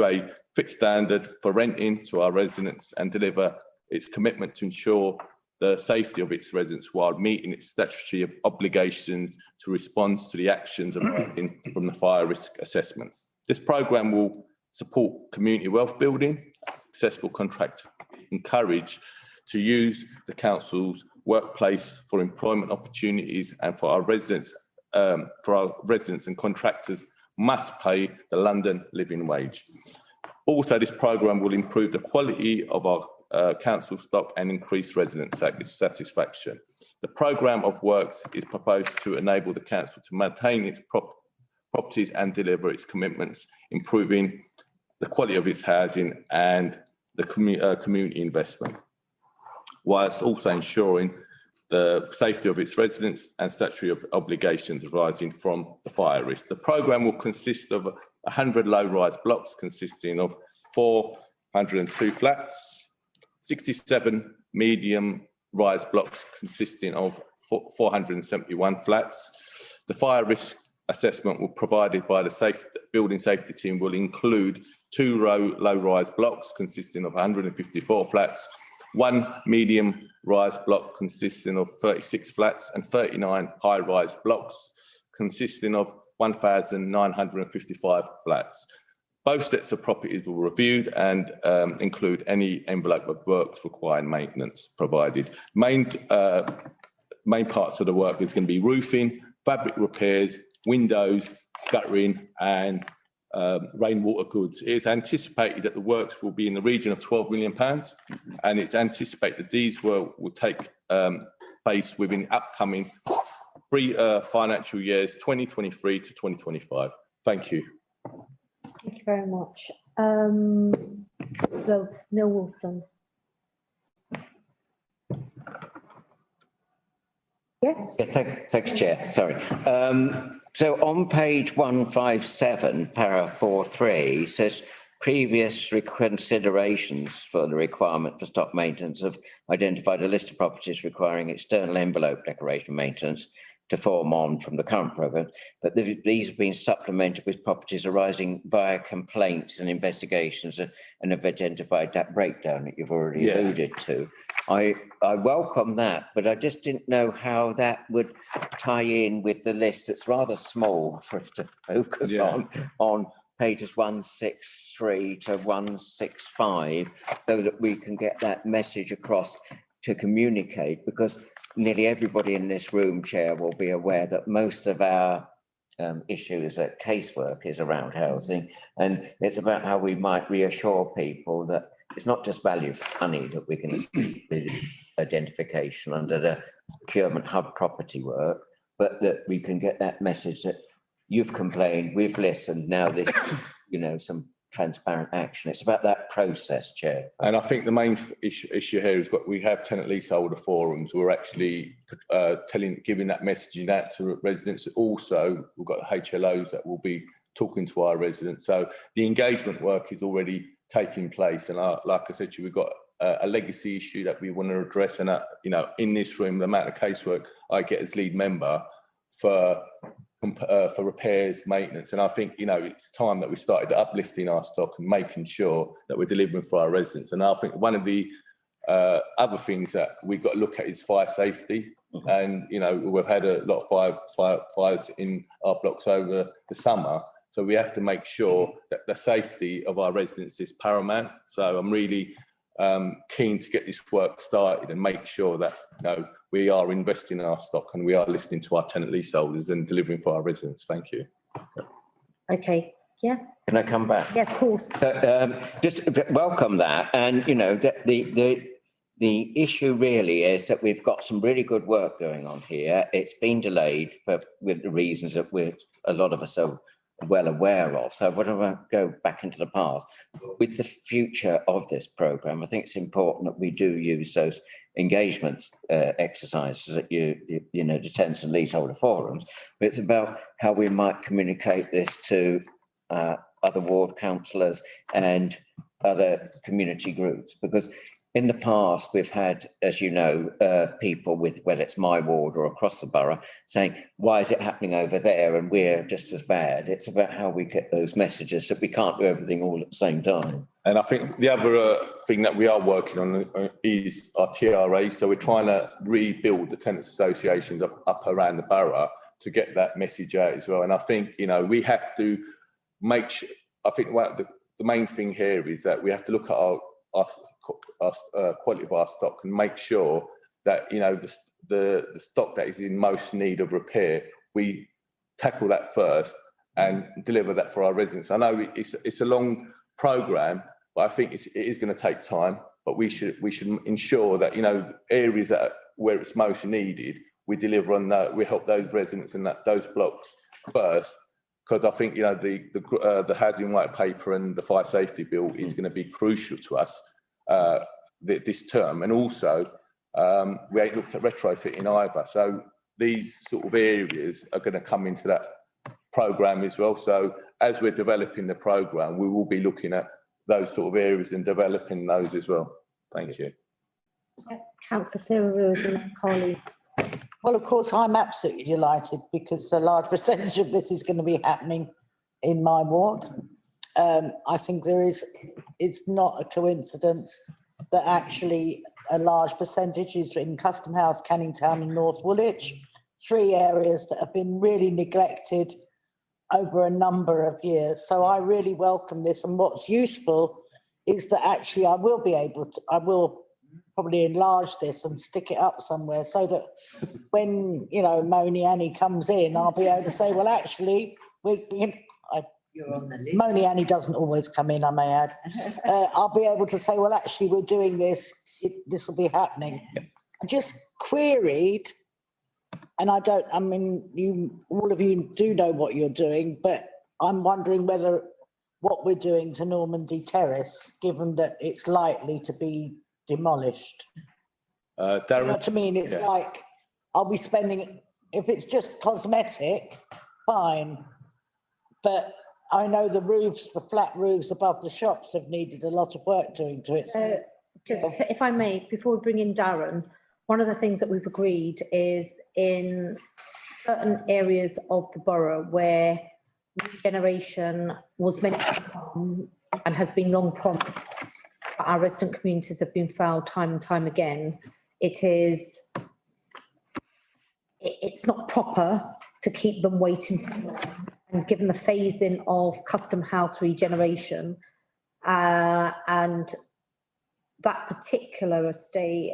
a fixed standard for renting to our residents and deliver its commitment to ensure the safety of its residents while meeting its statutory obligations to respond to the actions arising from the fire risk assessments. This programme will support community wealth building, successful contract, encourage to use the council's workplace for employment opportunities, and for our residents and contractors must pay the London living wage. Also, this programme will improve the quality of our council stock and increase resident satisfaction. The programme of works is proposed to enable the council to maintain its properties and deliver its commitments, improving the quality of its housing and the community investment, whilst also ensuring the safety of its residents and statutory obligations arising from the fire risk. The programme will consist of 100 low-rise blocks consisting of 402 flats, 67 medium-rise blocks consisting of 471 flats. The fire risk assessment will provided by the building safety team will include 2 low-rise blocks consisting of 154 flats, 1 medium-rise block consisting of 36 flats, and 39 high-rise blocks consisting of 1,955 flats. Both sets of properties will be reviewed and include any envelope of works requiring maintenance provided. Main parts of the work is going to be roofing, fabric repairs, windows, guttering, and rainwater goods. It is anticipated that the works will be in the region of £12 million, and it's anticipated that these will take place within upcoming financial years 2023 to 2025. Thank you. Thank you very much. So, Neil Wilson. Yes. Yeah, thanks, Chair. Sorry. So on page 157, para 4.3 says previous considerations for the requirement for stock maintenance have identified a list of properties requiring external envelope decoration maintenance to form on from the current programme, but these have been supplemented with properties arising via complaints and investigations and have identified that breakdown that you've already alluded to. I welcome that, but I just didn't know how that would tie in with the list. It's rather small for us to focus on pages 163 to 165, so that we can get that message across to communicate, because nearly everybody in this room, Chair, will be aware that most of our issues at casework is around housing, and it's about how we might reassure people that it's not just value for money that we're going to see the identification under the procurement hub property work, but that we can get that message that you've complained, we've listened, now this, some transparent action. It's about that process, Chair. And I think the main issue here is we have tenant leaseholder forums. We're actually giving that messaging out to residents. Also, we've got HLOs that will be talking to our residents. So the engagement work is already taking place. And like I said to you, we've got a legacy issue that we want to address. And, you know, in this room, the amount of casework I get as lead member for repairs, maintenance. And I think, you know, it's time that we started uplifting our stock and making sure that we're delivering for our residents. And I think one of the other things that we've got to look at is fire safety. And, you know, we've had a lot of fires in our blocks over the summer. So we have to make sure that the safety of our residents is paramount. So I'm really keen to get this work started and make sure that, you know, we are investing in our stock and we are listening to our tenant leaseholders and delivering for our residents. Thank you. Okay, yeah. Can I come back? Yeah, of course. So, just welcome that. And, you know, the issue really is that we've got some really good work going on here. It's been delayed with the reasons that a lot of us are well aware of. So I want to go back into the past. With the future of this programme, I think it's important that we do use those engagement exercises that you know, the tenants and leaseholder forums. But it's about how we might communicate this to other ward councillors and other community groups, because in the past, we've had, as you know, people with, whether it's my ward or across the borough, saying, why is it happening over there and we're just as bad? It's about how we get those messages that we can't do everything all at the same time. And I think the other thing that we are working on is our TRA. So we're trying to rebuild the tenants associations up around the borough to get that message out as well. And I think, you know, we have to make sure, I think the main thing here is that we have to look at our quality of our stock and make sure that, you know, the stock that is in most need of repair, we tackle that first and deliver that for our residents. I know it's a long programme, but I think it is going to take time. But we should ensure that, you know, areas where it's most needed, we deliver on that. We help those residents in those blocks first. Because I think, you know, the housing white paper and the fire safety bill is going to be crucial to us this term. And also, we ain't looked at retrofitting either. So these sort of areas are going to come into that programme as well. So as we're developing the programme, we will be looking at those sort of areas and developing those as well. Thank you. Councillor Sarah Rose and colleague. Well, of course, I'm absolutely delighted because a large percentage of this is going to be happening in my ward. I think it's not a coincidence that actually a large percentage is in Custom House, Canning Town and North Woolwich, 3 areas that have been really neglected over a number of years. So I really welcome this. And what's useful is that actually I will probably enlarge this and stick it up somewhere so that when, you know, Moni Annie comes in, I'll be able to say, well, actually, You're on the list. Moni Annie doesn't always come in, I may add. I'll be able to say, well, actually, we're doing this. This will be happening. I just queried, and I mean, all of you do know what you're doing, but I'm wondering whether what we're doing to Normandy Terrace, given that it's likely to be demolished. Darren, you know what I mean? It's like, are we spending, if it's just cosmetic, fine. But I know the roofs, the flat roofs above the shops have needed a lot of work doing to it. So, just, if I may, before we bring in Darren, one of the things that we've agreed is in certain areas of the borough where regeneration was meant to come and has been long promised, but our resident communities have been fouled time and time again. It's not proper to keep them waiting for long. And given the phasing of Custom House regeneration and that particular estate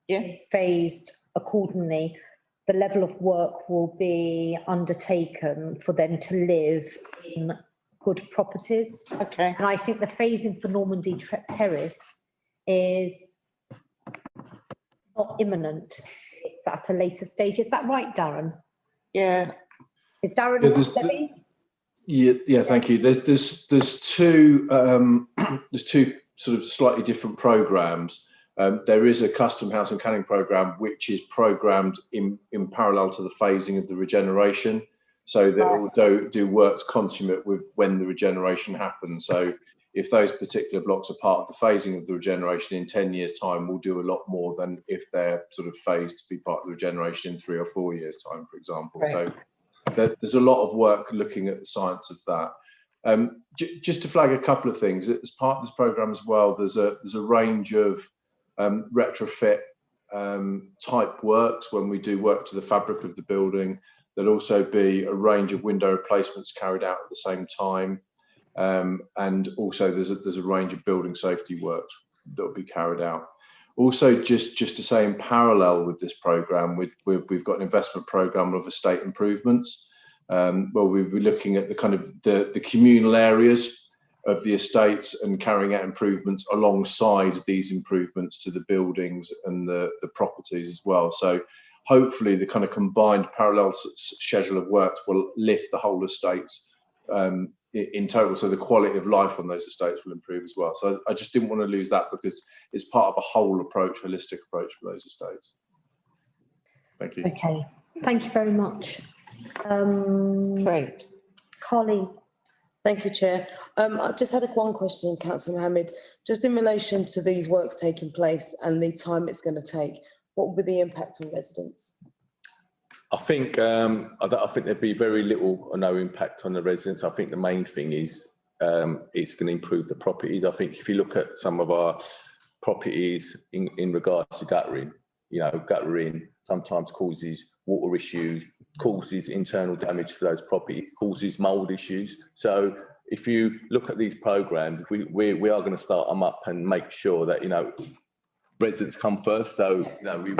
is phased accordingly, the level of work will be undertaken for them to live in good properties. Okay. And I think the phasing for Normandy Terrace is not imminent. It's at a later stage. Is that right, Darren? Yeah. Is Darren Levy? Yeah, thank you. There's two sort of slightly different programmes. There is a Custom House and Canning programme which is programmed in parallel to the phasing of the regeneration. so that it will do works consummate with when the regeneration happens. So if those particular blocks are part of the phasing of the regeneration in 10 years' time, we'll do a lot more than if they're sort of phased to be part of the regeneration in 3 or 4 years' time, for example. Right. So there's a lot of work looking at the science of that. Just to flag a couple of things, as part of this programme as well, there's a range of retrofit type works when we do work to the fabric of the building. There'll also be a range of window replacements carried out at the same time. And also there's a range of building safety works that will be carried out. Also, just to say, in parallel with this programme, we've got an investment programme of estate improvements. Where we'll be looking at the kind of the communal areas of the estates and carrying out improvements alongside these improvements to the buildings and the properties as well. So hopefully the kind of combined parallel schedule of works will lift the whole estates in total, so the quality of life on those estates will improve as well. So I just didn't want to lose that because it's part of a whole approach, holistic approach for those estates. Thank you. Okay, thank you very much. Great. Colleen. Thank you, Chair. I just had one question, Councillor Mohammed, just in relation to these works taking place and the time it's going to take. What will be the impact on residents? I think there'd be very little or no impact on the residents. I think the main thing is it's going to improve the properties. I think if you look at some of our properties in regards to guttering, guttering sometimes causes water issues, causes internal damage for those properties, causes mould issues. So if you look at these programmes, we are going to start them up and make sure that, residents come first. So,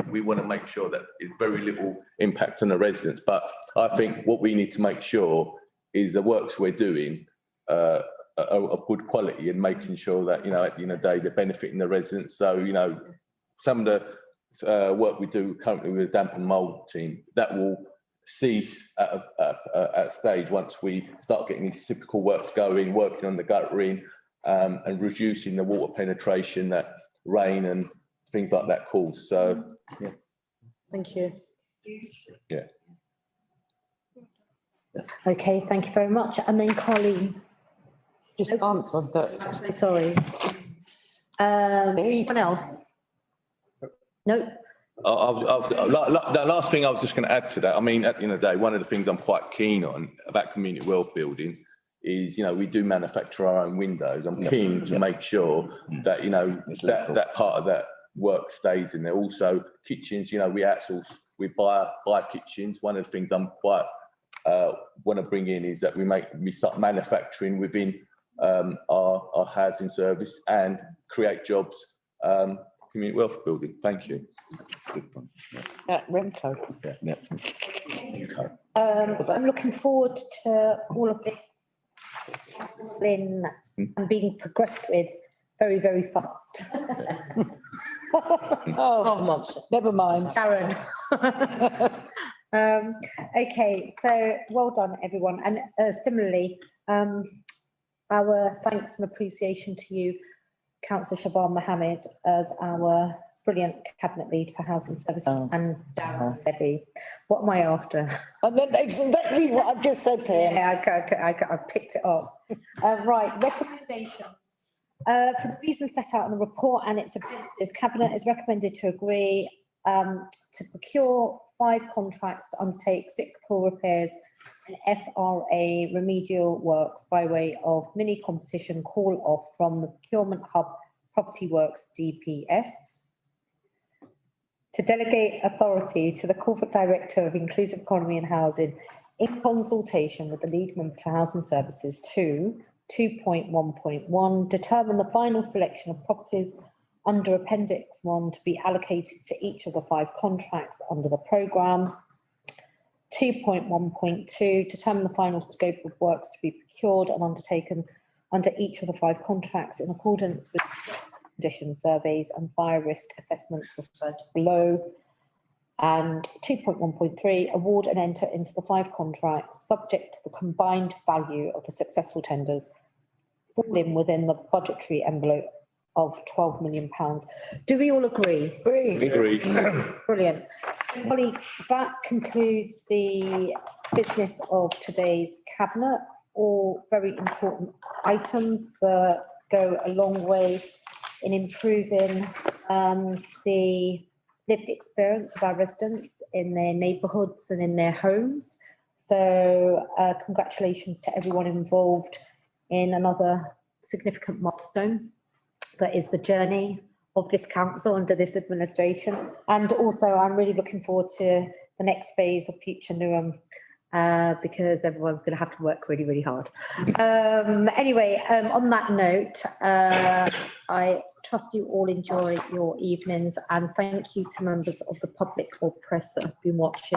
we want to make sure that it's very little impact on the residents. But I think what we need to make sure is the works we're doing are of good quality and making sure that, at the end of the day, they're benefiting the residents. So, some of the work we do currently with the damp and mould team, that will cease at a stage once we start getting these typical works going, working on the guttering and reducing the water penetration that rain and things like that cause. So, yeah. Thank you. Yeah. Okay, thank you very much. And then Colleen. Just answered that. I'm so sorry. Anyone else? No. The last thing I was just going to add to that, I mean, at the end of the day, one of the things I'm quite keen on about community wealth building is, we do manufacture our own windows. I'm keen to make sure that, that part of that work stays in there. Also, kitchens, we outsource, we buy kitchens. One of the things I'm quite want to bring in is that we start manufacturing within our housing service and create jobs. Community wealth building. Thank you. Good one. Remco. Yeah. I'm looking forward to all of this happening and being progressed with very, very fast. Never mind. Sharon. Okay, so well done, everyone. And similarly, our thanks and appreciation to you, Councillor Shaban Mohammed, as our brilliant cabinet lead for housing services, and Darren Levy. What am I after? And then exactly what I've just said to him. Yeah, I picked it up. Right, recommendations. For the reasons set out in the report and its appendices, Cabinet is recommended to agree to procure 5 contracts to undertake cyclical repairs and FRA remedial works by way of mini competition call off from the Procurement Hub Property Works DPS. To delegate authority to the Corporate Director of Inclusive Economy and Housing in consultation with the lead member for Housing Services to 2.1.1, determine the final selection of properties under Appendix 1 to be allocated to each of the 5 contracts under the programme. 2.1.2, determine the final scope of works to be procured and undertaken under each of the 5 contracts in accordance with condition surveys and fire risk assessments referred to below. And 2.1.3, award and enter into the 5 contracts subject to the combined value of the successful tenders falling within the budgetary envelope of £12 million. Do we all agree? Agree. Brilliant. Colleagues, that concludes the business of today's cabinet. All very important items that go a long way in improving the lived experience of our residents in their neighbourhoods and in their homes. So congratulations to everyone involved in another significant milestone that is the journey of this council under this administration. And also, I'm really looking forward to the next phase of future Newham, because everyone's going to have to work really, really hard. Anyway, on that note, I trust you all enjoy your evenings, and thank you to members of the public or press that have been watching.